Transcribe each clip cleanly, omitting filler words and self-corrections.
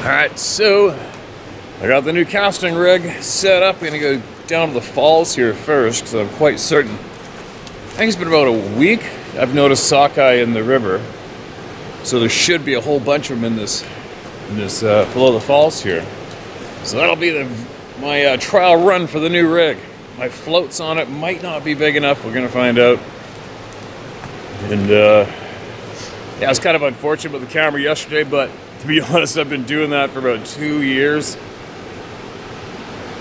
Alright, so I got the new casting rig set up. I'm going to go down to the falls here first because I'm quite certain. I think it's been about a week. I've noticed sockeye in the river. So there should be a whole bunch of them in this below the falls here. So that'll be my trial run for the new rig. My floats on it might not be big enough. We're going to find out. And yeah, it's kind of unfortunate with the camera yesterday, but to be honest, I've been doing that for about 2 years.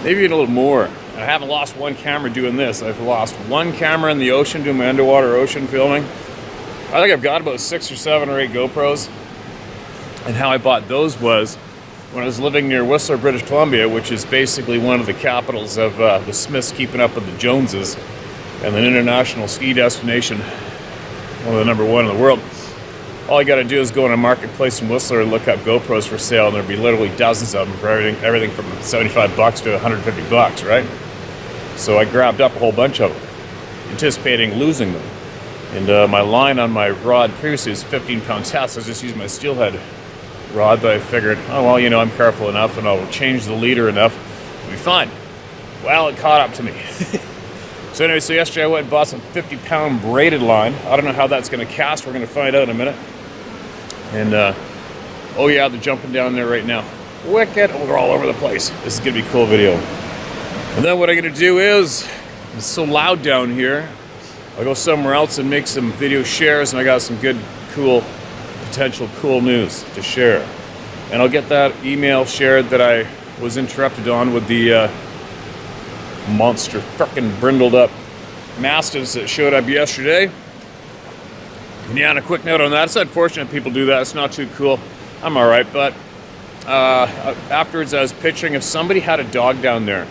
Maybe even a little more. I haven't lost one camera doing this. I've lost one camera in the ocean doing my underwater ocean filming. I think I've got about 6 or 7 or 8 GoPros. And how I bought those was when I was living near Whistler, British Columbia, which is basically one of the capitals of the Smiths keeping up with the Joneses and an international ski destination, one of the #1 in the world. All you got to do is go in a marketplace in Whistler and look up GoPros for sale, and there'll be literally dozens of them for everything from $75 to $150, right? So I grabbed up a whole bunch of them, anticipating losing them. And my line on my rod previously was 15-pound test. I just used my steelhead rod, but I figured, oh well, you know, I'm careful enough and I'll change the leader enough, it'll be fine. Well, it caught up to me. So anyway, so yesterday I went and bought some 50-pound braided line. I don't know how that's going to cast. We're going to find out in a minute. And, oh yeah, they're jumping down there right now. Wicked. Oh, they're all over the place. This is going to be a cool video. And then what I'm going to do is, it's so loud down here, I'll go somewhere else and make some video shares, and I got some good, cool, potential cool news to share. And I'll get that email shared that I was interrupted on with the monster frickin' brindled up mastiffs that showed up yesterday. And yeah, and a quick note on that, it's unfortunate people do that, it's not too cool. I'm alright, but afterwards I was picturing if somebody had a dog down there,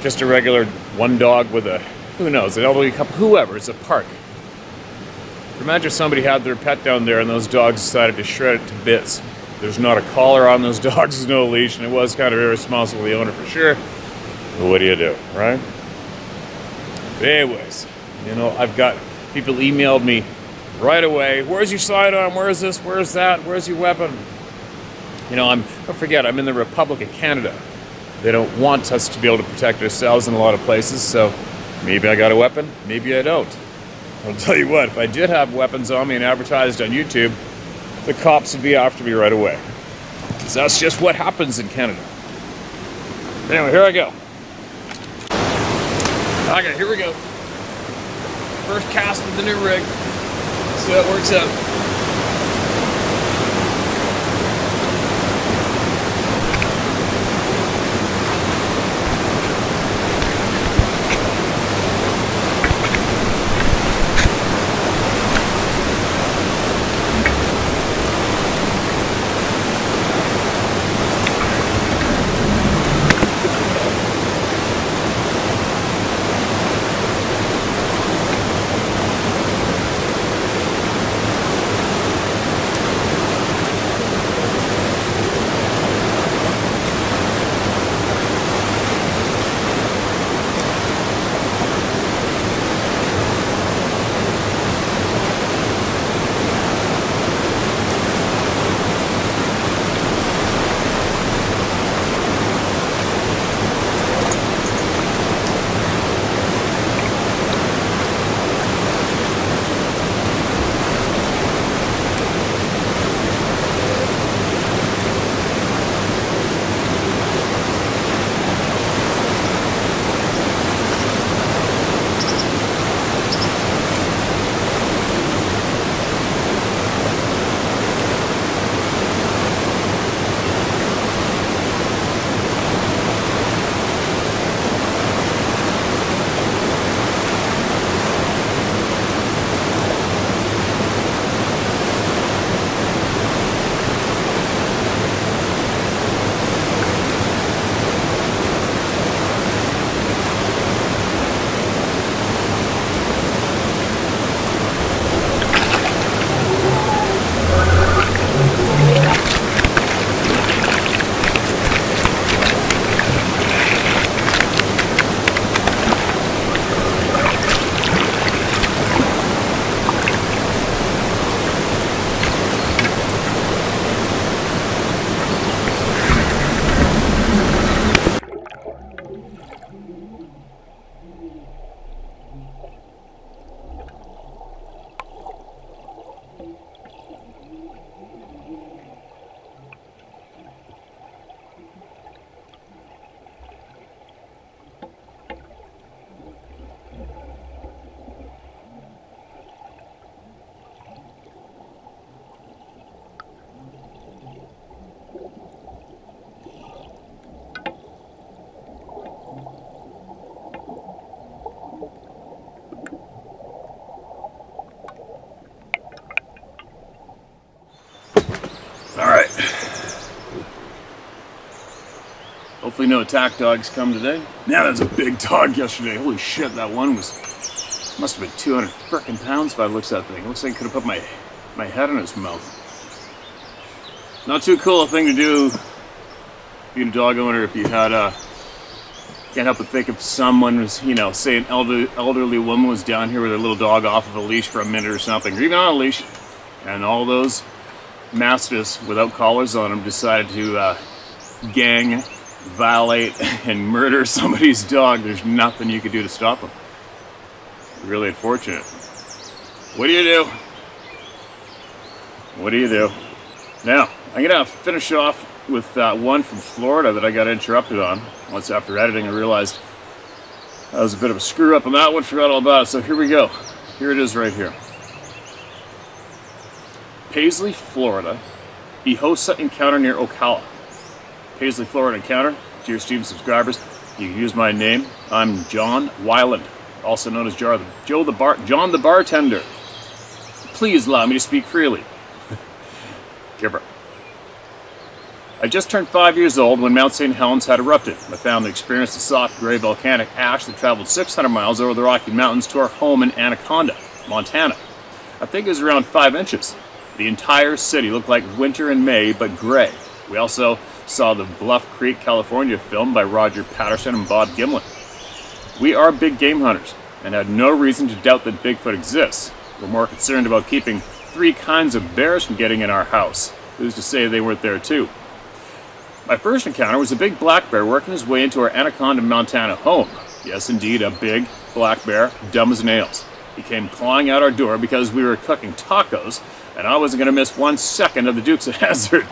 just a regular one dog with a, who knows, an elderly couple, whoever, it's a park. Imagine if somebody had their pet down there and those dogs decided to shred it to bits. There's not a collar on those dogs, there's no leash, and it was kind of irresponsible of the owner for sure. But what do you do, right? But anyways, you know, I've got people emailed me right away. Where's your sidearm? Where's this? Where's that? Where's your weapon? You know, don't forget, I'm in the Republic of Canada. They don't want us to be able to protect ourselves in a lot of places, so maybe I got a weapon, maybe I don't. I'll tell you what, if I did have weapons on me and advertised on YouTube, the cops would be after me right away. Because that's just what happens in Canada. Anyway, here I go. Okay, here we go. First cast with the new rig. See how it works out. Hopefully no attack dogs come today. Man, that's a big dog yesterday. Holy shit, that one must have been 200 frickin' pounds by the looks of that thing. It looks like I could have put my head in his mouth. Not too cool a thing to do being a dog owner if you had can't help but think if someone was, you know, say an elderly woman was down here with her little dog off of a leash for a minute or something, or even on a leash, and all those mastiffs without collars on them decided to gang, violate, and murder somebody's dog. There's nothing you could do to stop them. Really unfortunate. What do you do? What do you do? Now, I'm gonna finish off with one from Florida that I got interrupted on. Once after editing, I realized I was a bit of a screw up on that one, forgot all about it. So here we go. Here it is right here. Paisley, Florida. Ihosa encounter near Ocala. Paisley, Florida encounter. Dear Steven subscribers, you can use my name. I'm John Weiland, also known as John the Bartender. Please allow me to speak freely. Gibber. I just turned 5 years old when Mount St. Helens had erupted. My family experienced a soft gray volcanic ash that traveled 600 miles over the Rocky Mountains to our home in Anaconda, Montana. I think it was around 5 inches. The entire city looked like winter in May, but gray. We also saw the Bluff Creek, California film by Roger Patterson and Bob Gimlin. We are big game hunters and had no reason to doubt that Bigfoot exists. We're more concerned about keeping 3 kinds of bears from getting in our house. Who's to say they weren't there too? My first encounter was a big black bear working his way into our Anaconda, Montana home. Yes, indeed, a big black bear, dumb as nails. He came clawing out our door because we were cooking tacos, and I wasn't going to miss 1 second of the Dukes of Hazzard.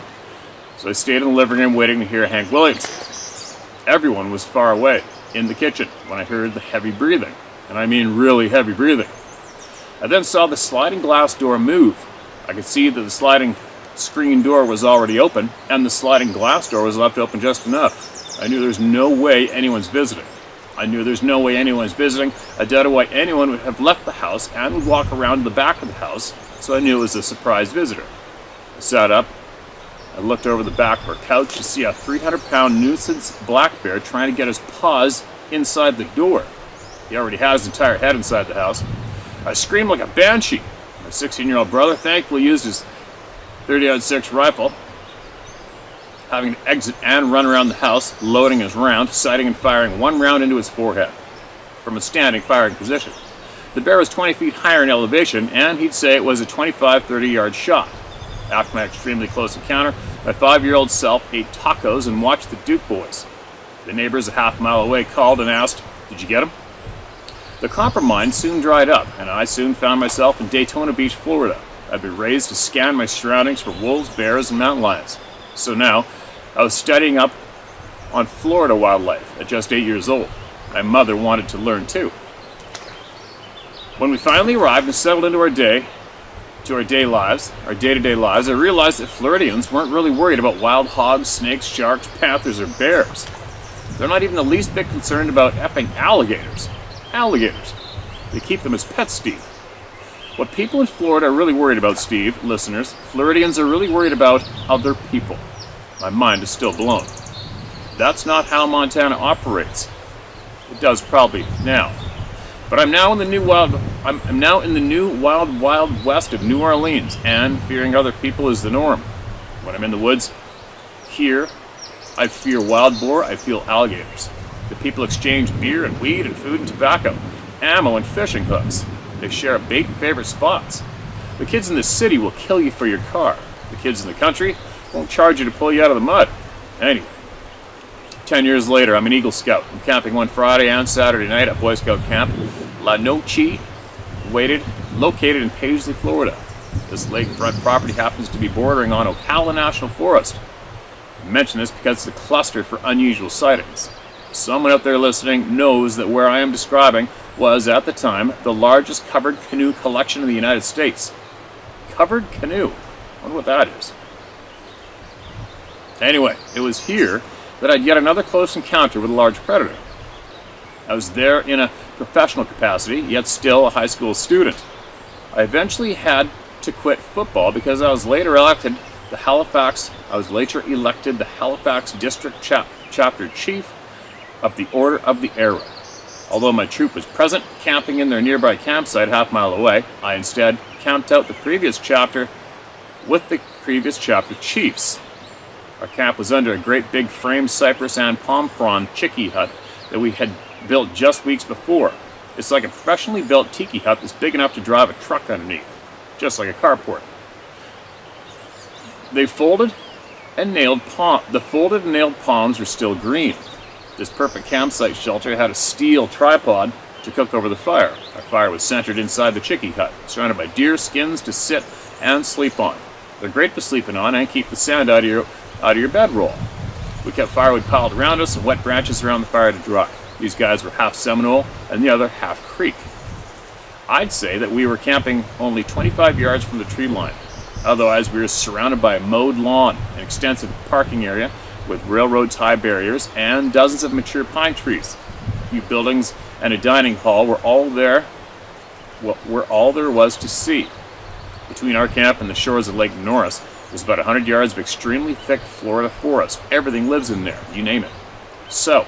So I stayed in the living room waiting to hear Hank Williams. Everyone was far away, in the kitchen, when I heard the heavy breathing. And I mean really heavy breathing. I then saw the sliding glass door move. I could see that the sliding screen door was already open, and the sliding glass door was left open just enough. I knew there's no way anyone's visiting. I doubted why anyone would have left the house and would walk around to the back of the house, so I knew it was a surprise visitor. I sat up. I looked over the back of our couch to see a 300-pound nuisance black bear trying to get his paws inside the door. He already had his entire head inside the house. I screamed like a banshee. My 16-year-old brother thankfully used his 30-06 rifle, having to exit and run around the house, loading his round, sighting and firing 1 round into his forehead from a standing firing position. The bear was 20 feet higher in elevation, and he'd say it was a 25-30-yard shot. After my extremely close encounter, my 5-year-old self ate tacos and watched the Duke boys. The neighbors a half mile away called and asked, "Did you get him?" The copper mine soon dried up, and I soon found myself in Daytona Beach, Florida. I'd been raised to scan my surroundings for wolves, bears, and mountain lions. So now, I was studying up on Florida wildlife at just 8 years old. My mother wanted to learn too. When we finally arrived and settled into our day-to-day lives, I realized that Floridians weren't really worried about wild hogs, snakes, sharks, panthers, or bears. They're not even the least bit concerned about effing alligators. Alligators. They keep them as pets, Steve. What people in Florida are really worried about, Steve, listeners, Floridians are really worried about other people. My mind is still blown. That's not how Montana operates. It does probably now. But I'm now in the new wild west of New Orleans, and fearing other people is the norm. When I'm in the woods, here, I fear wild boar, I feel alligators. The people exchange beer and weed and food and tobacco, ammo and fishing hooks. They share favorite spots. The kids in the city will kill you for your car. The kids in the country won't charge you to pull you out of the mud. Anyway, 10 years later, I'm an Eagle Scout. I'm camping one Friday and Saturday night at Boy Scout Camp La Noche, located in Paisley, Florida. This lakefront property happens to be bordering on Ocala National Forest. I mention this because it's a cluster for unusual sightings. Someone out there listening knows that where I am describing was, at the time, the largest covered canoe collection in the United States. Covered canoe. I wonder what that is. Anyway, it was here that I had yet another close encounter with a large predator. I was there in a professional capacity, yet still a high school student. I eventually had to quit football because I was later elected I was later elected the Halifax District Chapter Chief of the Order of the Arrow. Although my troop was present, camping in their nearby campsite half a mile away, I instead camped out the previous chapter with the previous chapter chiefs. Our camp was under a great big frame cypress and palm frond chickee hut that we had built just weeks before. It's like a professionally built tiki hut that's big enough to drive a truck underneath, just like a carport. The folded and nailed palms were still green. This perfect campsite shelter had a steel tripod to cook over the fire. Our fire was centered inside the chickee hut, surrounded by deer skins to sit and sleep on. They're great for sleeping on and keep the sand out of your bedroll. We kept firewood piled around us and wet branches around the fire to dry. These guys were half Seminole and the other half Creek. I'd say that we were camping only 25 yards from the tree line. Otherwise, we were surrounded by a mowed lawn, an extensive parking area with railroad tie barriers and dozens of mature pine trees. A few buildings and a dining hall were all there was to see. Between our camp and the shores of Lake Norris, there's about 100 yards of extremely thick Florida forest. Everything lives in there, you name it. So,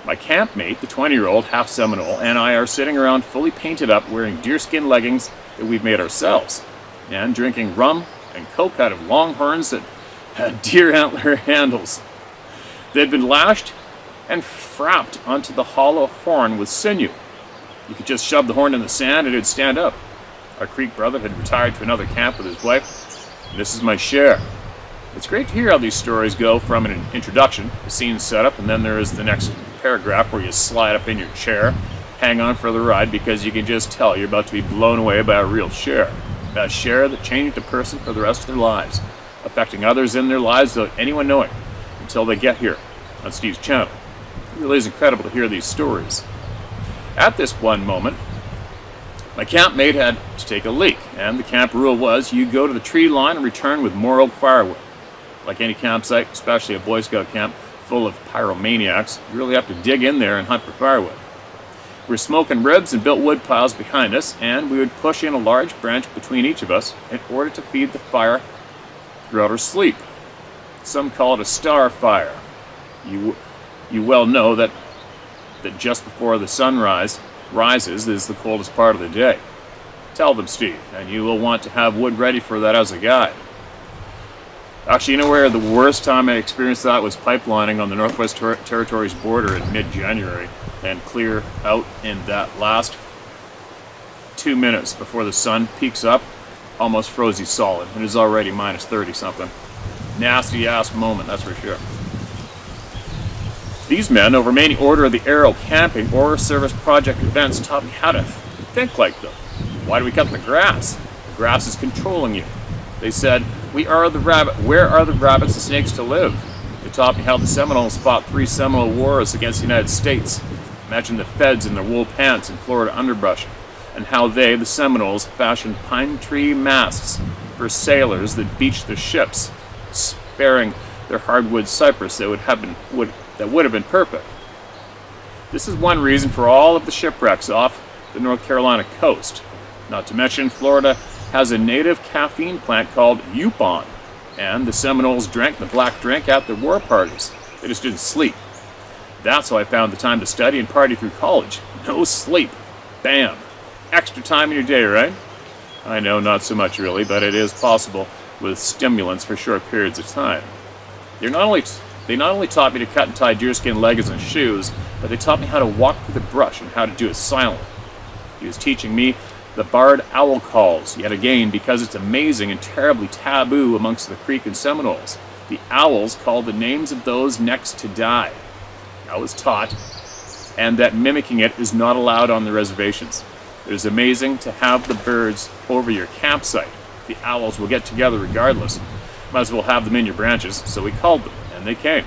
my campmate, the 20-year-old, half Seminole, and I are sitting around fully painted up, wearing deerskin leggings that we've made ourselves, and drinking rum and coke out of longhorns that had deer antler handles. They'd been lashed and frapped onto the hollow horn with sinew. You could just shove the horn in the sand and it would stand up. Our Creek brother had retired to another camp with his wife, and this is my share. It's great to hear how these stories go from an introduction, the scene setup, and then there is the next paragraph where you slide up in your chair, hang on for the ride, because you can just tell you're about to be blown away by a real share. A share that changed a person for the rest of their lives, affecting others in their lives without anyone knowing until they get here on Steve's channel. It really is incredible to hear these stories. At this one moment, my campmate had to take a leak, and the camp rule was you go to the tree line and return with more oak firewood. Like any campsite, especially a Boy Scout camp full of pyromaniacs, you really have to dig in there and hunt for firewood. We were smoking ribs and built wood piles behind us, and we would push in a large branch between each of us in order to feed the fire throughout our sleep. Some call it a star fire. You well know that just before the sunrise rises is the coldest part of the day. Tell them, Steve, and you will want to have wood ready for that as a guide. Actually, you know where the worst time I experienced that was pipelining on the Northwest Territories border in mid-January, and clear out in that last 2 minutes before the sun peaks up, almost frozy solid. It is already minus 30 something. Nasty ass moment, that's for sure. These men, over many Order of the Arrow camping or service project events, taught me how to think like them. Why do we cut the grass? The grass is controlling you. They said, where are the rabbits and snakes to live? They taught me how the Seminoles fought 3 Seminole wars against the United States. Imagine the feds in their wool pants in Florida underbrush, and how they, the Seminoles, fashioned pine tree masts for sailors that beached their ships, sparing their hardwood cypress that would have been perfect. This is one reason for all of the shipwrecks off the North Carolina coast. Not to mention, Florida has a native caffeine plant called Yupon, and the Seminoles drank the black drink at their war parties. They just didn't sleep. That's how I found the time to study and party through college. No sleep. Bam. Extra time in your day, right? I know, not so much really, but it is possible with stimulants for short periods of time. They not only taught me to cut and tie deerskin leggings and shoes, but they taught me how to walk through the brush and how to do it silently. He was teaching me the barred owl calls, yet again, because it's amazing and terribly taboo amongst the Creek and Seminoles. The owls called the names of those next to die. I was taught, and that mimicking it is not allowed on the reservations. It is amazing to have the birds over your campsite. The owls will get together regardless. Might as well have them in your branches, so we called them, and they came.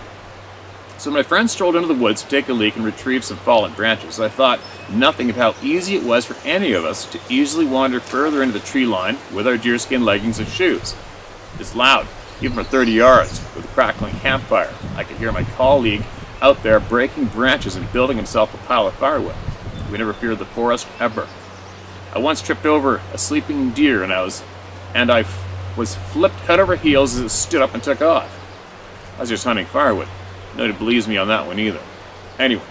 So my friends strolled into the woods to take a leak and retrieve some fallen branches. I thought nothing of how easy it was for any of us to easily wander further into the tree line with our deerskin leggings and shoes. It's loud, even for 30 yards, with a crackling campfire. I could hear my colleague out there breaking branches and building himself a pile of firewood. We never feared the forest, ever. I once tripped over a sleeping deer, and was flipped head over heels as it stood up and took off. I was just hunting firewood. Nobody believes me on that one either. Anyway,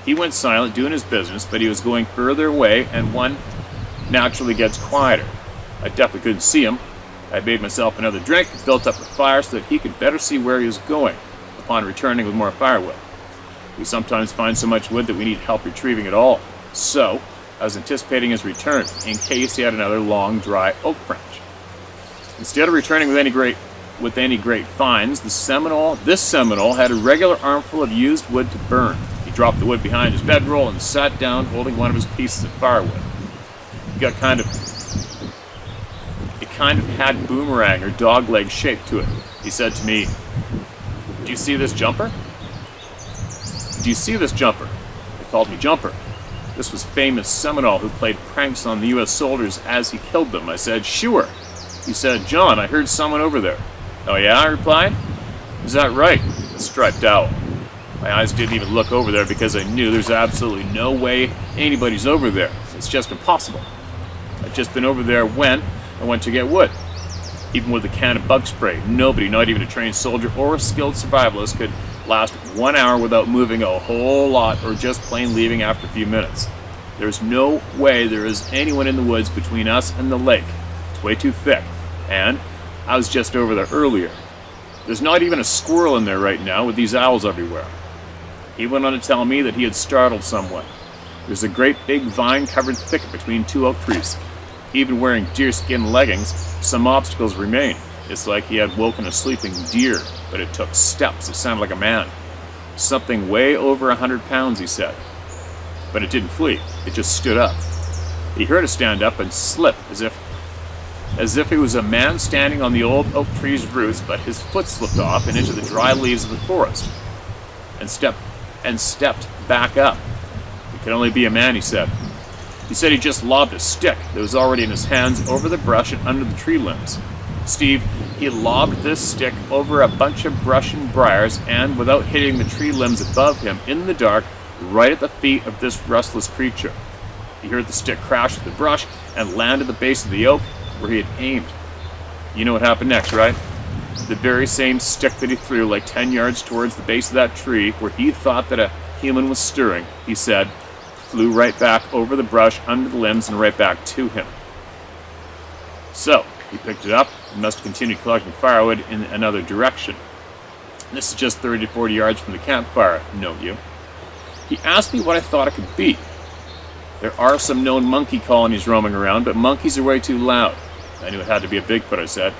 he went silent, doing his business, but he was going further away, and one naturally gets quieter. I definitely couldn't see him. I made myself another drink, built up the fire so that he could better see where he was going upon returning with more firewood. We sometimes find so much wood that we need help retrieving it all. So, I was anticipating his return, in case he had another long, dry oak branch. Instead of returning with any great finds, this Seminole had a regular armful of used wood to burn. He dropped the wood behind his bedroll and sat down holding one of his pieces of firewood. It kind of had boomerang or dogleg shape to it. He said to me, "Do you see this jumper? Do you see this jumper?" He called me Jumper. This was famous Seminole who played pranks on the U.S. soldiers as he killed them. I said, "Sure." He said, "John, I heard someone over there." "Oh yeah?" I replied. "Is that right?" A striped owl. My eyes didn't even look over there because I knew there's absolutely no way anybody's over there. It's just impossible. I'd just been over there when I went to get wood. Even with a can of bug spray, nobody, not even a trained soldier or a skilled survivalist, could last 1 hour without moving a whole lot or just plain leaving after a few minutes. There's no way there is anyone in the woods between us and the lake. It's way too thick. And I was just over there earlier. There's not even a squirrel in there right now with these owls everywhere. He went on to tell me that he had startled someone. There's a great big vine-covered thicket between two oak trees. Even wearing deerskin leggings, some obstacles remain. It's like he had woken a sleeping deer, but it took steps. It sounded like a man. Something way over 100 pounds, he said. But it didn't flee. It just stood up. He heard it stand up and slip as if it was a man standing on the old oak tree's roots, but his foot slipped off and into the dry leaves of the forest and stepped back up. It could only be a man, he said. He said he just lobbed a stick that was already in his hands over the brush and under the tree limbs. Steve, he lobbed this stick over a bunch of brush and briars and, without hitting the tree limbs above him, in the dark, right at the feet of this restless creature. He heard the stick crash with the brush and land at the base of the oak where he had aimed. You know what happened next, right? The very same stick that he threw like 10 yards towards the base of that tree where he thought that a human was stirring, he said, flew right back over the brush, under the limbs, and right back to him. So, he picked it up and must have continued collecting firewood in another direction. This is just 30 to 40 yards from the campfire, note you. He asked me what I thought it could be. There are some known monkey colonies roaming around, but monkeys are way too loud. I knew it had to be a Bigfoot, I said.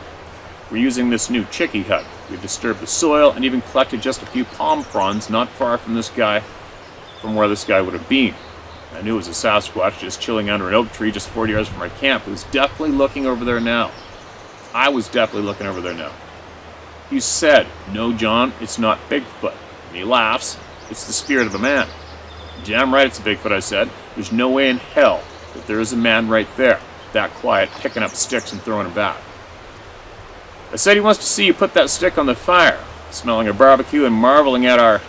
We're using this new chickie hut. We've disturbed the soil and even collected just a few palm fronds not far from where this guy would have been. I knew it was a Sasquatch just chilling under an oak tree just 40 yards from our camp. He was definitely looking over there now. I was definitely looking over there now. He said, "No, John, it's not Bigfoot." And he laughs. "It's the spirit of a man." "Damn right it's a Bigfoot," I said. "There's no way in hell that there is a man right there, that quiet, picking up sticks and throwing them back." I said he wants to see you put that stick on the fire, smelling a barbecue and marveling at our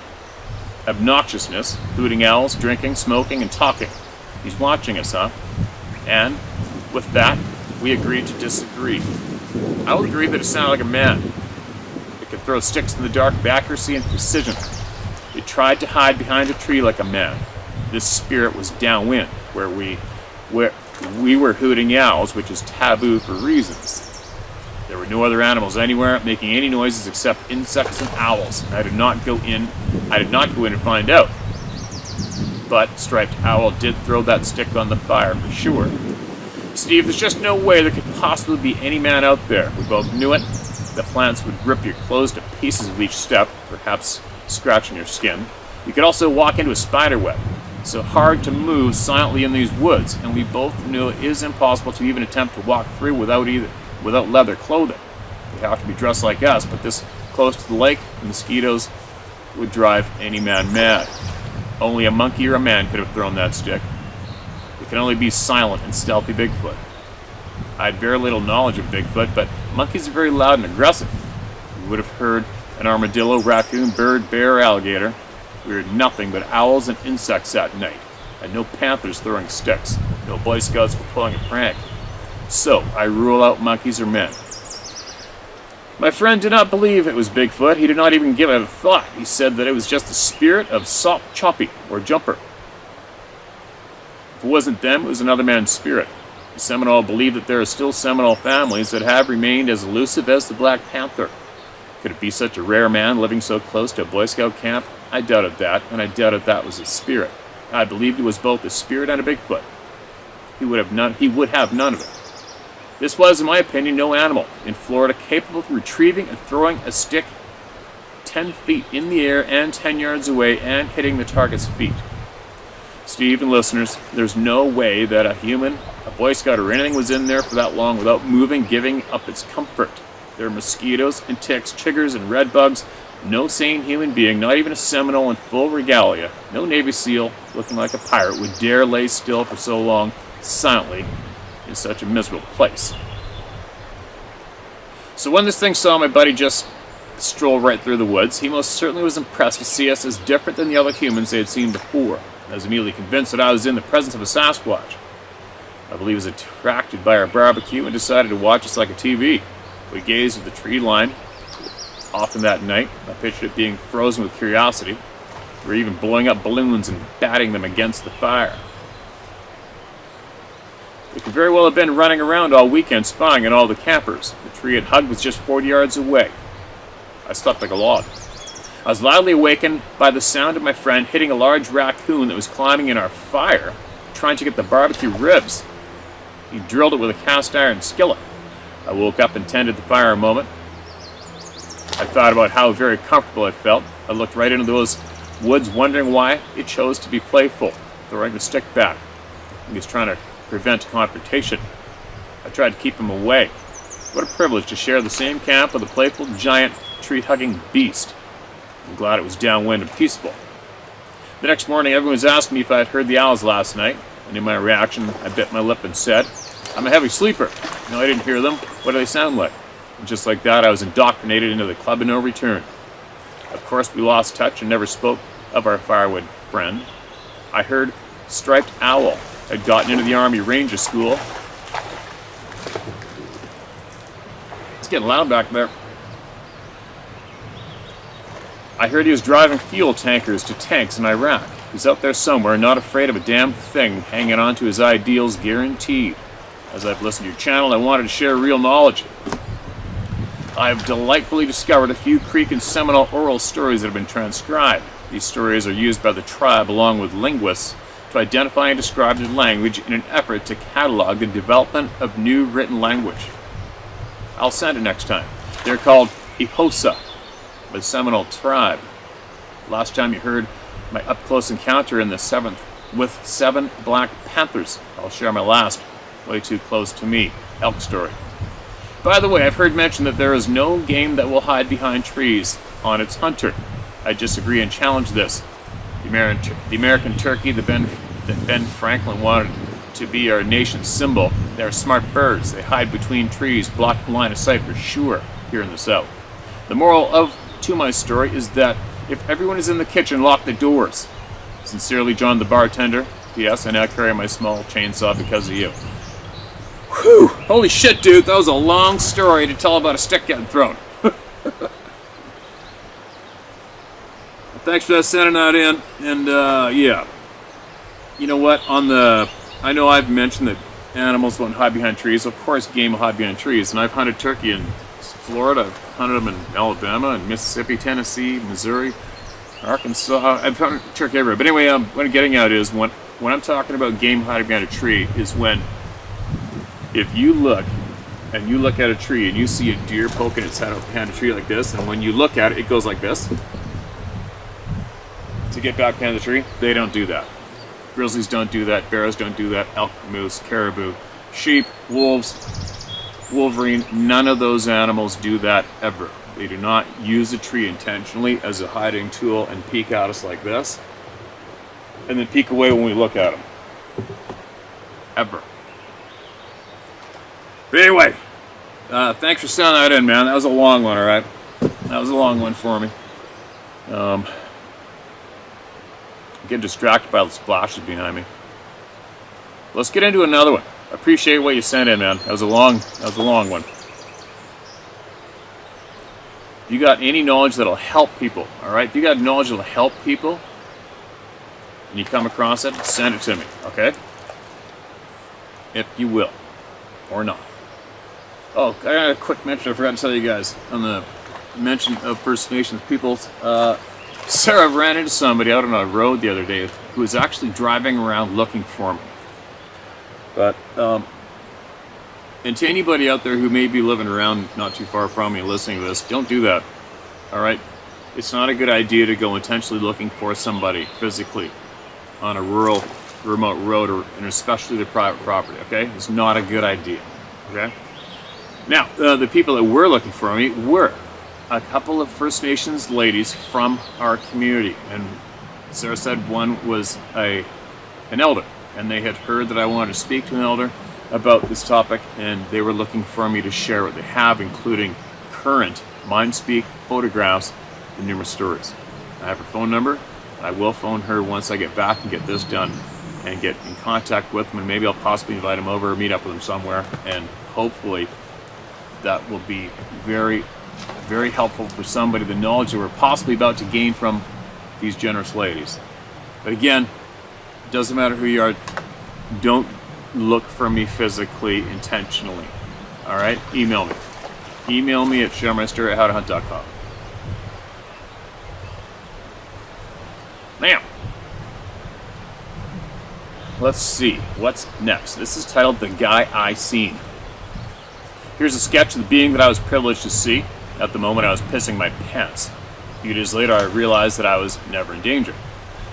obnoxiousness, hooting owls, drinking, smoking, and talking. He's watching us, huh? And with that, we agreed to disagree. I will agree that it sounded like a man. It could throw sticks in the dark with accuracy and precision. It tried to hide behind a tree like a man. This spirit was downwind, where we were hooting owls, which is taboo for reasons. There were no other animals anywhere making any noises except insects and owls. I did not go in and find out. But Striped Owl did throw that stick on the fire for sure. "Steve, there's just no way there could possibly be any man out there." We both knew it. The plants would rip your clothes to pieces with each step, perhaps scratching your skin. You could also walk into a spider web. So hard to move silently in these woods, and we both knew it is impossible to even attempt to walk through without leather clothing. They have to be dressed like us, but this close to the lake, the mosquitoes would drive any man mad. Only a monkey or a man could have thrown that stick. It can only be silent and stealthy Bigfoot. I had very little knowledge of Bigfoot, but monkeys are very loud and aggressive. We would have heard an armadillo, raccoon, bird, bear, or alligator. We heard nothing but owls and insects that night, and no panthers throwing sticks, no Boy Scouts for pulling a prank. So, I rule out monkeys or men. My friend did not believe it was Bigfoot. He did not even give it a thought. He said that it was just the spirit of Salt Choppy, or Jumper. If it wasn't them, it was another man's spirit. The Seminole believed that there are still Seminole families that have remained as elusive as the Black Panther. Could it be such a rare man living so close to a Boy Scout camp? I doubted that, and I doubted that was a spirit. I believed it was both a spirit and a Bigfoot. He would have none of it. This was, in my opinion, no animal in Florida capable of retrieving and throwing a stick 10 feet in the air and 10 yards away and hitting the target's feet. Steve and listeners, there's no way that a human, a Boy Scout, or anything was in there for that long without moving, giving up its comfort. There are mosquitoes and ticks, chiggers and red bugs. No sane human being, not even a Seminole in full regalia, no Navy SEAL looking like a pirate would dare lay still for so long, silently, in such a miserable place. So when this thing saw my buddy just stroll right through the woods, he most certainly was impressed to see us as different than the other humans they had seen before. I was immediately convinced that I was in the presence of a Sasquatch. I believe he was attracted by our barbecue and decided to watch us like a TV. We gazed at the tree line. Often that night, I pictured it being frozen with curiosity. We were even blowing up balloons and batting them against the fire. It could very well have been running around all weekend spying on all the campers. The tree it hugged was just 40 yards away. I slept like a log. I was loudly awakened by the sound of my friend hitting a large raccoon that was climbing in our fire, trying to get the barbecue ribs. He drilled it with a cast iron skillet. I woke up and tended the fire a moment. I thought about how very comfortable it felt. I looked right into those woods, wondering why it chose to be playful, throwing the stick back. He was trying to prevent confrontation. I tried to keep him away. What a privilege to share the same camp with a playful, giant, tree-hugging beast. I'm glad it was downwind and peaceful. The next morning, everyone was asking me if I had heard the owls last night, and in my reaction, I bit my lip and said, "I'm a heavy sleeper. No, I didn't hear them. What do they sound like?" And just like that, I was indoctrinated into the club of no return. Of course, we lost touch and never spoke of our firewood friend. I heard Striped Owl had gotten into the Army Ranger School. It's getting loud back there. I heard he was driving fuel tankers to tanks in Iraq. He's out there somewhere, not afraid of a damn thing, hanging on to his ideals guaranteed. As I've listened to your channel, I wanted to share real knowledge. I have delightfully discovered a few Creek and Seminole oral stories that have been transcribed. These stories are used by the tribe along with linguists to identify and describe the language in an effort to catalog the development of new written language. I'll send it next time. They're called Ihosa, the Seminole tribe. Last time you heard my up-close encounter in the 7th with 7 Black Panthers. I'll share my last, way too close to me, elk story. By the way, I've heard mention that there is no game that will hide behind trees on its hunter. I disagree and challenge this. The American turkey that Ben Franklin wanted to be our nation's symbol. They're smart birds. They hide between trees, blocking line of sight for sure here in the South. The moral to my story is that if everyone is in the kitchen, lock the doors. Sincerely, John the bartender. P.S. I now carry my small chainsaw because of you. Whew! Holy shit, dude! That was a long story to tell about a stick getting thrown. Thanks for sending that in. And yeah, you know what? I know I've mentioned that animals won't hide behind trees. Of course, game will hide behind trees. And I've hunted turkey in Florida. I've hunted them in Alabama and Mississippi, Tennessee, Missouri, Arkansas. I've hunted turkey everywhere. But anyway, what I'm getting at is when I'm talking about game hiding behind a tree is when if you look and you look at a tree and you see a deer poking its head out behind a tree like this, and when you look at it, it goes like this to get back behind the tree. They don't do that. Grizzlies don't do that. Bears don't do that. Elk, moose, caribou, sheep, wolves, wolverine, none of those animals do that ever. They do not use a tree intentionally as a hiding tool and peek at us like this, and then peek away when we look at them. Ever. But anyway, thanks for sending that in, man. That was a long one, alright? That was a long one for me. Getting distracted by the splashes behind me. Let's get into another one. I appreciate what you sent in, man. That was a long one. you got any knowledge that'll help people, all right? If you got knowledge that'll help people, and you come across it, send it to me, okay? If you will, or not. Oh, I got a quick mention I forgot to tell you guys on the mention of First Nations people. Sarah ran into somebody out on a road the other day who was actually driving around looking for me. But, and to anybody out there who may be living around not too far from me listening to this, don't do that, all right? It's not a good idea to go intentionally looking for somebody physically on a rural, remote road, and especially the private property, okay? It's not a good idea, okay? Now, the people that were looking for me were a couple of First Nations ladies from our community, and Sarah said one was an elder, and they had heard that I wanted to speak to an elder about this topic, and they were looking for me to share what they have, including current mind-speak photographs and numerous stories. I have her phone number, and I will phone her once I get back and get this done and get in contact with them, and maybe I'll possibly invite them over or meet up with them somewhere, and hopefully that will be very, very helpful for somebody, the knowledge that we're possibly about to gain from these generous ladies. But again, it doesn't matter who you are, don't look for me physically intentionally. All right, email me. Email me at sharemeister@howtohunt.com. Now, let's see what's next. This is titled "The Guy I Seen." Here's a sketch of the being that I was privileged to see. At the moment, I was pissing my pants. A few days later, I realized that I was never in danger.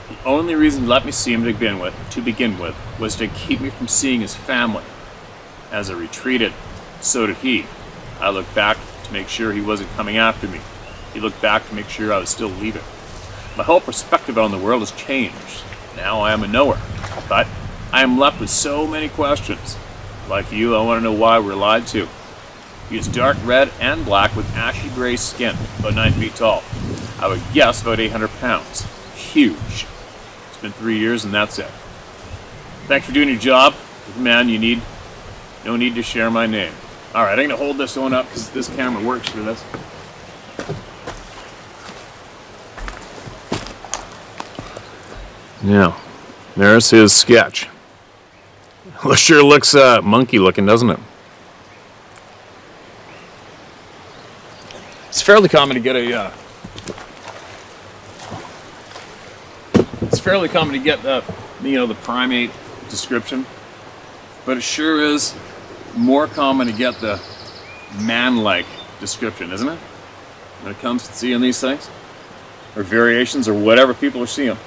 The only reason he let me see him to begin with, was to keep me from seeing his family. As I retreated, so did he. I looked back to make sure he wasn't coming after me. He looked back to make sure I was still leaving. My whole perspective on the world has changed. Now I am a knower, but I am left with so many questions. Like you, I want to know why we're lied to. He is dark red and black with ashy gray skin, about 9 feet tall. I would guess about 800 pounds. Huge. It's been 3 years and that's it. Thanks for doing your job. Man, no need to share my name. Alright, I'm going to hold this one up because this camera works for this. Now, there's his sketch. It sure looks monkey looking, doesn't it? It's fairly common to get the primate description, but it sure is more common to get the man-like description, isn't it? When it comes to seeing these things, or variations, or whatever people are seeing.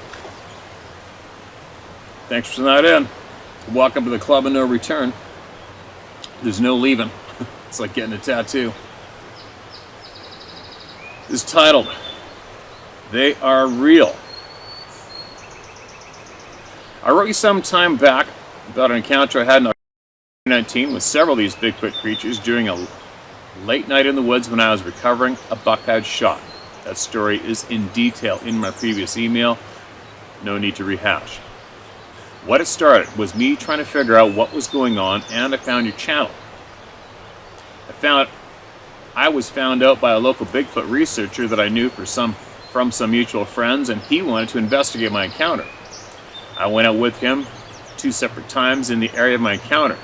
Thanks for tuning in. Welcome to the club of no return. There's no leaving. It's like getting a tattoo. Is titled, "They Are Real." I wrote you some time back about an encounter I had in 2019 with several of these Bigfoot creatures during a late night in the woods when I was recovering a buck I'd shot. That story is in detail in my previous email. No need to rehash. What it started was me trying to figure out what was going on, and I found your channel. I was found out by a local Bigfoot researcher that I knew from some mutual friends, and he wanted to investigate my encounter. I went out with him 2 separate times in the area of my encounter.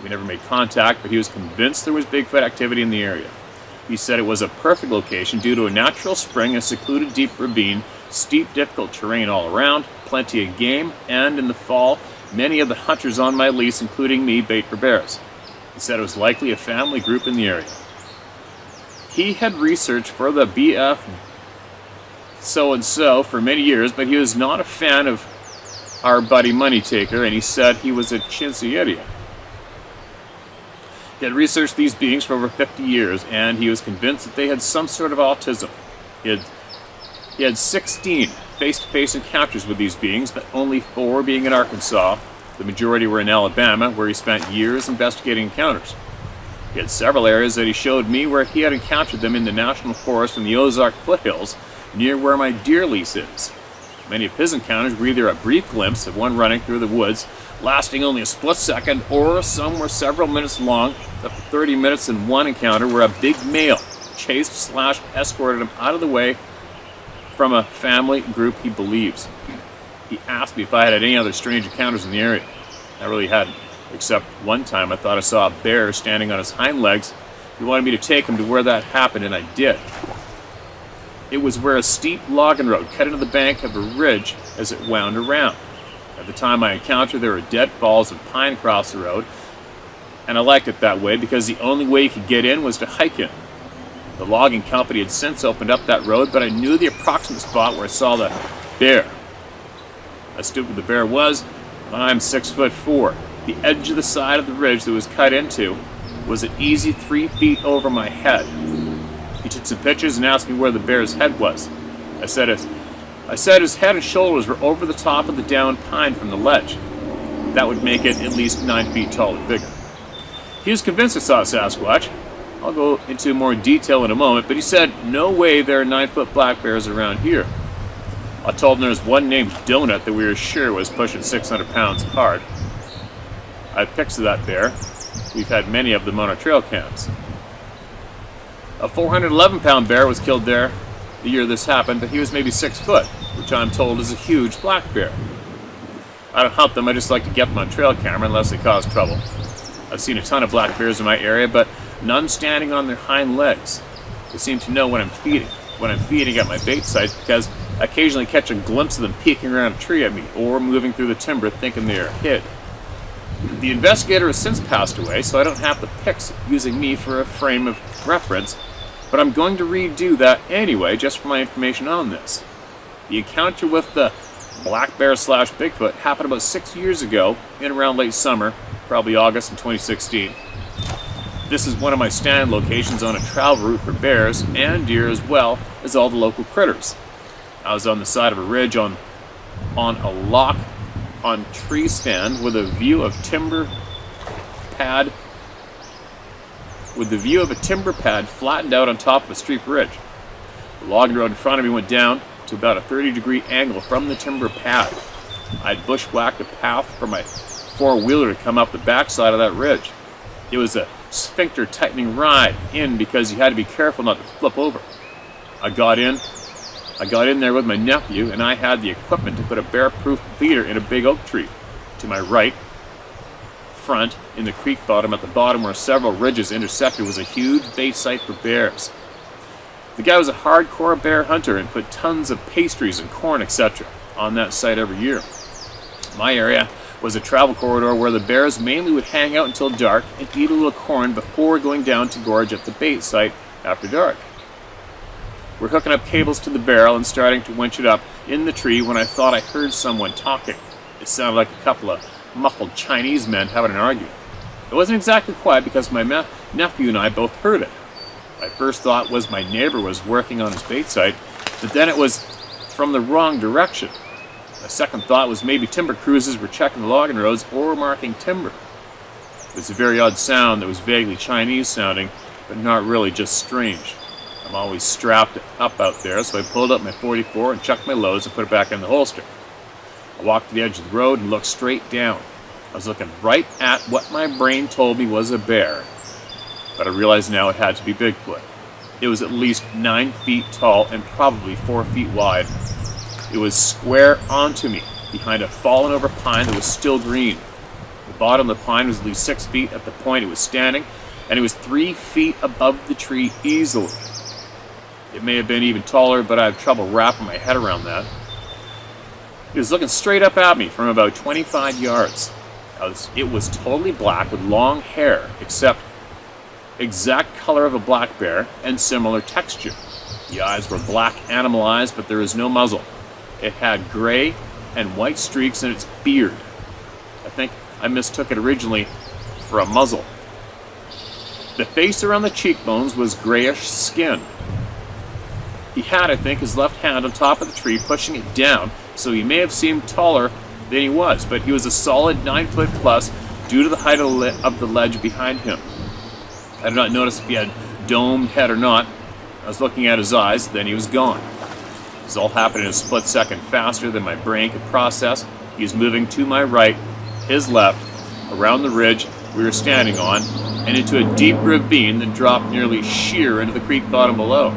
We never made contact, but he was convinced there was Bigfoot activity in the area. He said it was a perfect location due to a natural spring, a secluded deep ravine, steep, difficult terrain all around, plenty of game, and in the fall, many of the hunters on my lease, including me, bait for bears. He said it was likely a family group in the area. He had researched for the BF so-and-so for many years, but he was not a fan of our buddy Money Taker, and he said he was a chintzy idiot. He had researched these beings for over 50 years, and he was convinced that they had some sort of autism. He had 16 face-to-face encounters with these beings, but only 4 being in Arkansas. The majority were in Alabama, where he spent years investigating encounters. He had several areas that he showed me where he had encountered them in the National Forest in the Ozark foothills, near where my deer lease is. Many of his encounters were either a brief glimpse of one running through the woods, lasting only a split second, or some were several minutes long, up to 30 minutes in one encounter where a big male chased / escorted him out of the way from a family group he believes. He asked me if I had any other strange encounters in the area. I really hadn't, except one time I thought I saw a bear standing on his hind legs. He wanted me to take him to where that happened, and I did. It was where a steep logging road cut into the bank of a ridge as it wound around. At the time I encountered, there were deadfalls of pine across the road, and I liked it that way because the only way you could get in was to hike in. The logging company had since opened up that road, but I knew the approximate spot where I saw the bear. I stood where the bear was, and I'm 6'4". The edge of the side of the ridge that was cut into was an easy 3 feet over my head. He took some pictures and asked me where the bear's head was. I said his head and shoulders were over the top of the downed pine from the ledge. That would make it at least 9 feet tall or bigger. He was convinced I saw a Sasquatch. I'll go into more detail in a moment, but he said, no way there are 9-foot black bears around here. I told him there was one named Donut that we were sure was pushing 600 pounds hard. I have pics of that bear. We've had many of them on our trail camps. A 411-pound bear was killed there the year this happened, but he was maybe 6 foot, which I'm told is a huge black bear. I don't hunt them, I just like to get them on trail camera unless they cause trouble. I've seen a ton of black bears in my area, but none standing on their hind legs. They seem to know when I'm feeding at my bait sites, because I occasionally catch a glimpse of them peeking around a tree at me or moving through the timber thinking they are hid. The investigator has since passed away, so I don't have the pics using me for a frame of reference, but I'm going to redo that anyway just for my information on this. The encounter with the black bear / Bigfoot happened about 6 years ago in around late summer, probably August in 2016. This is one of my stand locations on a travel route for bears and deer as well as all the local critters. I was on the side of a ridge on a lock on tree stand with a view of timber pad flattened out on top of a steep ridge. The logging road in front of me went down to about a 30-degree angle from the timber pad. I'd bushwhacked a path for my four-wheeler to come up the backside of that ridge. It was a sphincter tightening ride in because you had to be careful not to flip over. I got in there with my nephew, and I had the equipment to put a bear-proof feeder in a big oak tree. To my right, front, in the creek bottom at the bottom where several ridges intersected was a huge bait site for bears. The guy was a hardcore bear hunter and put tons of pastries and corn, etc. on that site every year. My area was a travel corridor where the bears mainly would hang out until dark and eat a little corn before going down to gorge at the bait site after dark. We're hooking up cables to the barrel and starting to winch it up in the tree when I thought I heard someone talking. It sounded like a couple of muffled Chinese men having an argument. It wasn't exactly quiet because my nephew and I both heard it. My first thought was my neighbor was working on his bait site, but then it was from the wrong direction. My second thought was maybe timber cruisers were checking the logging roads or marking timber. It was a very odd sound that was vaguely Chinese sounding, but not really, just strange. I'm always strapped up out there, so I pulled up my .44 and chucked my loads and put it back in the holster. I walked to the edge of the road and looked straight down. I was looking right at what my brain told me was a bear, but I realized now it had to be Bigfoot. It was at least 9 feet tall and probably 4 feet wide. It was square onto me behind a fallen over pine that was still green. The bottom of the pine was at least 6 feet at the point it was standing, and it was 3 feet above the tree easily. It may have been even taller, but I have trouble wrapping my head around that. It was looking straight up at me from about 25 yards. It was totally black with long hair, except exact color of a black bear and similar texture. The eyes were black animal eyes, but there was no muzzle. It had gray and white streaks in its beard. I think I mistook it originally for a muzzle. The face around the cheekbones was grayish skin. He had, I think, his left hand on top of the tree pushing it down, so he may have seemed taller than he was, but he was a solid 9 foot plus due to the height of the ledge behind him. I did not notice if he had domed head or not. I was looking at his eyes, then he was gone. This all happened in a split second faster than my brain could process. He was moving to my right, his left, around the ridge, we were standing on and into a deep ravine that dropped nearly sheer into the creek bottom below.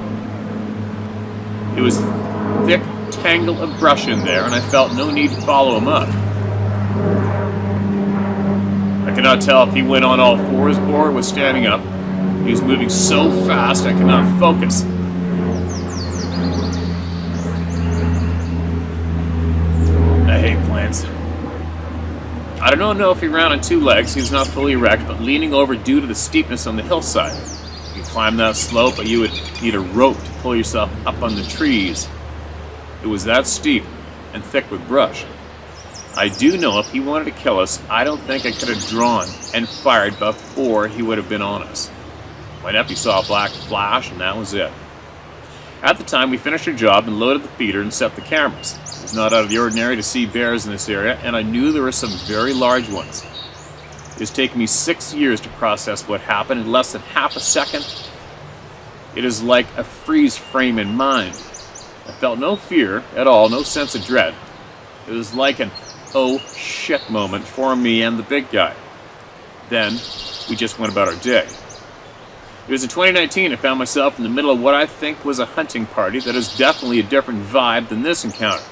It was a thick tangle of brush in there, and I felt no need to follow him up. I could not tell if he went on all fours or was standing up. He was moving so fast I could not focus. I hate planes. I don't know if he ran on two legs. He was not fully erect, but leaning over due to the steepness on the hillside. You climb that slope, but you would need a rope to pull yourself up on the trees. It was that steep and thick with brush. I do know if he wanted to kill us, I don't think I could have drawn and fired before he would have been on us. My nephew saw a black flash, and that was it. At the time, we finished our job and loaded the feeder and set the cameras. It was not out of the ordinary to see bears in this area, and I knew there were some very large ones. It has taken me 6 years to process what happened in less than half a second. It is like a freeze frame in mind. I felt no fear at all, no sense of dread. It was like an oh shit moment for me and the big guy. Then, we just went about our day. It was in 2019 I found myself in the middle of what I think was a hunting party that is definitely a different vibe than this encounter.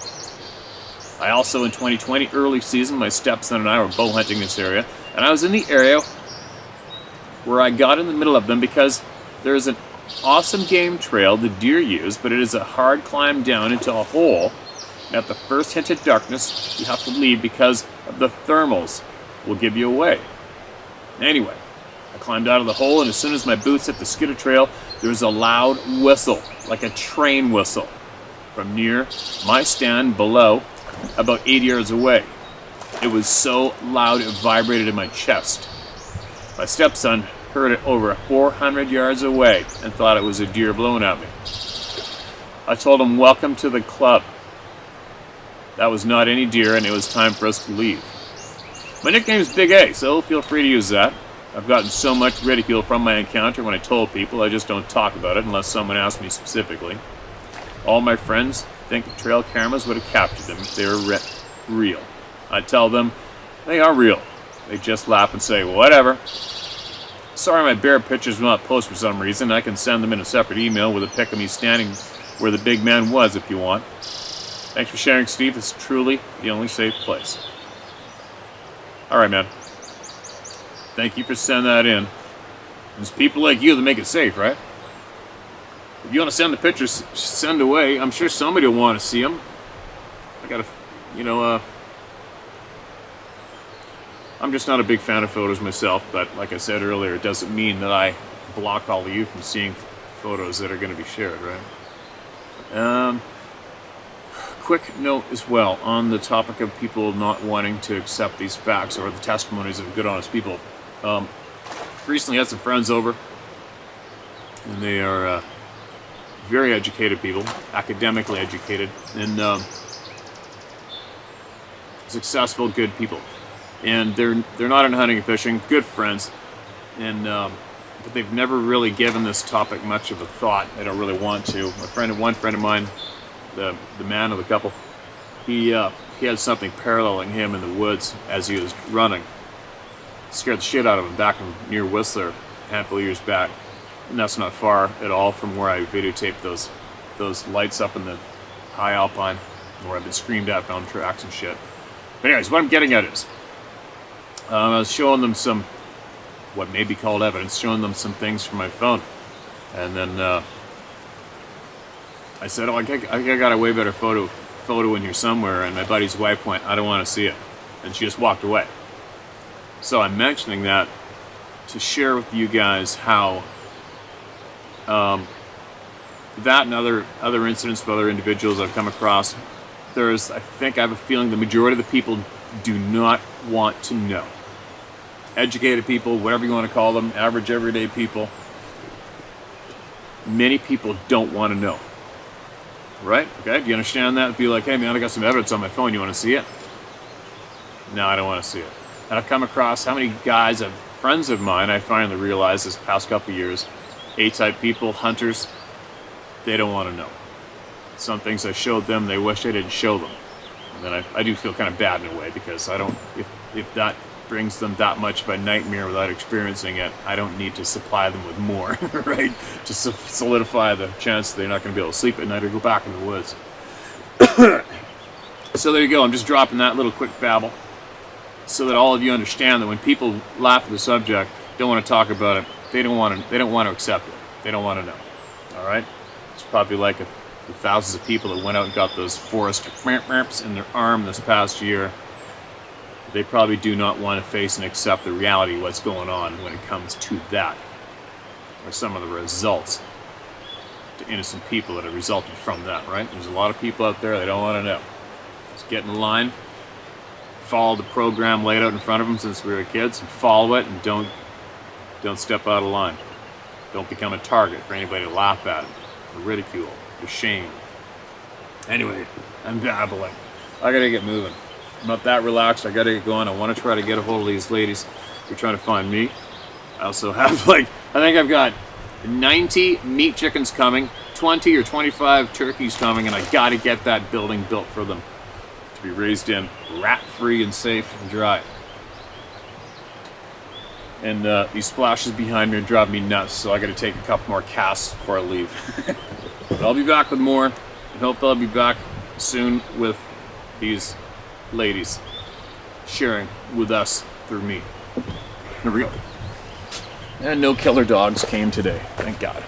I also, in 2020, early season, my stepson and I were bow hunting this area, and I was in the area where I got in the middle of them because there is an awesome game trail the deer use, but it is a hard climb down into a hole, and at the first hint of darkness, you have to leave because of the thermals will give you away. Anyway, I climbed out of the hole, and as soon as my boots hit the skidder trail, there was a loud whistle, like a train whistle, from near my stand below, about 8 yards away. It was so loud it vibrated in my chest. My stepson heard it over 400 yards away and thought it was a deer blowing at me. I told him, "Welcome to the club." That was not any deer, and it was time for us to leave. My nickname is Big A, so feel free to use that. I've gotten so much ridicule from my encounter when I told people, I just don't talk about it unless someone asks me specifically. All my friends think the trail cameras would have captured them if they were real. I tell them they are real. They just laugh and say, whatever. Sorry my bear pictures will not post for some reason. I can send them in a separate email with a pic of me standing where the big man was if you want. Thanks for sharing, Steve. It's truly the only safe place. Alright, man. Thank you for sending that in. There's people like you that make it safe, right? If you want to send the pictures, send away. I'm sure somebody will want to see them. I gotta, I'm just not a big fan of photos myself, but like I said earlier, it doesn't mean that I block all of you from seeing photos that are going to be shared, right? Quick note as well on the topic of people not wanting to accept these facts or the testimonies of good, honest people. Recently had some friends over, and they are very educated people, academically educated, and successful, good people. And they're not in hunting and fishing, good friends, and but they've never really given this topic much of a thought. They don't really want to. One friend of mine, the man of the couple, he had something paralleling him in the woods as he was running. Scared the shit out of him back near Whistler a handful of years back. And that's not far at all from where I videotaped those lights up in the high alpine, where I've been screamed at on tracks and shit. But anyways, what I'm getting at is, I was showing them some, what may be called evidence, showing them some things from my phone. And then I said, I got a way better photo in here somewhere, and my buddy's wife went, I don't want to see it. And she just walked away. So I'm mentioning that to share with you guys how that and other incidents with other individuals I've come across, I have a feeling the majority of the people do not want to know. Educated people, whatever you want to call them, average everyday people, many people don't want to know. Right? Okay, do you understand that? Be like, hey man, I got some evidence on my phone, you want to see it? No, I don't want to see it. And I've come across how many guys, friends of mine, I finally realized this past couple of years, A-type people, hunters, they don't want to know. Some things I showed them, they wish I didn't show them. And then I do feel kind of bad in a way, because I don't, if that brings them that much of a nightmare without experiencing it, I don't need to supply them with more, right? Just to solidify the chance they're not going to be able to sleep at night or go back in the woods. So there you go. I'm just dropping that little quick babble so that all of you understand that when people laugh at the subject, don't want to talk about it, they don't want to accept it. They don't want to know. All right? It's probably like the thousands of people that went out and got those forest in their arm this past year. They probably do not want to face and accept the reality of what's going on when it comes to that, or some of the results to innocent people that have resulted from that, right? There's a lot of people out there that don't want to know. Just get in line, follow the program laid out in front of them since we were kids, and follow it, and don't step out of line. Don't become a target for anybody to laugh at, or ridicule, or shame. Anyway, I'm babbling. I gotta get moving. I'm not that relaxed. I gotta get going. I want to try to get a hold of these ladies who are trying to find meat. I also have I think I've got 90 meat chickens coming, 20 or 25 turkeys coming, and I gotta get that building built for them to be raised in, rat-free and safe and dry. And these splashes behind me are driving me nuts, so I gotta take a couple more casts before I leave. But I'll be back with more. I hope I'll be back soon with these ladies sharing with us through me. Here we go. And no killer dogs came today, thank God.